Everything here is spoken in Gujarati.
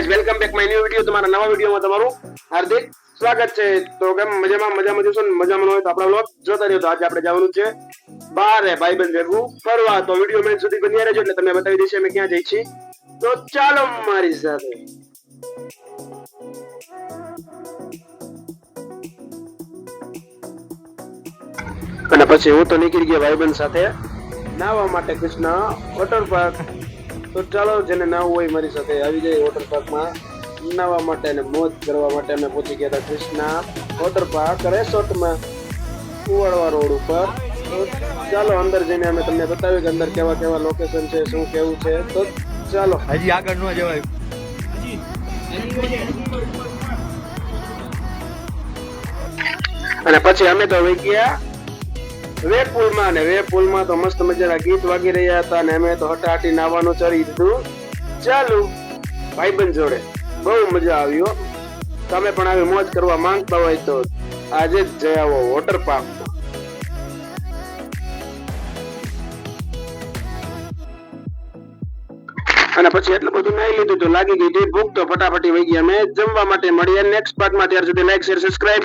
Guys welcome back my new video. તમારા નવા વિડિયોમાં તમારું હાર્દિક સ્વાગત છે। તો કેમ મજામાં જશો ને મજામાં હોય તો આપણા વ્લોગ જોતા રહ્યો। તો આજે આપણે જવાનું છે બહાર ભાઈબંધ ભેગું ફરવા। તો વિડિયો મેં સુધી બન્યા રહેજો એટલે તમને બતાવી દઈશ અમે ક્યાં જઈ છીએ। તો ચાલો મારી સાથે। અને પછી હું તો નીકળી ગયો ભાઈબંધ સાથે નાહવા માટે કૃષ્ણ વોટર પાર્ક। તો ચાલો જેને નાહવું હોય મારી સાથે આવી જાય વોટર પાર્કમાં નાહવા માટે અને મોજ કરવા માટે। અમે પહોંચી ગયા હતા કૃષ્ણા વોટર પાર્ક રેસોર્ટમાં કુવાડવા રોડ ઉપર। તો ચાલો અંદર જઈને અમે તમને બતાવીએ કે અંદર કેવા કેવા લોકેશન છે, શું કેવું છે। તો ચાલો હજી આગળ ન જવાય। અને પછી અમે તો વહી ગયા વેપુલમાં ને વેપુલમાં તો મસ્ત મજાના ગીત વાગી રહ્યા હતા અને અમે તો હટાહટી નાવાનું ચડી દીધું ચાલુ ભાઈબંધ જોડે। બહુ મજા આવ્યો। તમે પણ આવી મોજ કરવા માંગતા હોય તો આજે જ જઈ આવો વોટર પાર્કમાં। અને પછી એટલું બધું નાઈ લીધું તો લાગી ગઈ ભૂખ। તો ફટાફટી વહી ગયા અમે જમવા માટે। મળીએ નેક્સ્ટ પાર્ટમાં। ત્યાર સુધી લાઈક શેર સબસ્ક્રાઇબ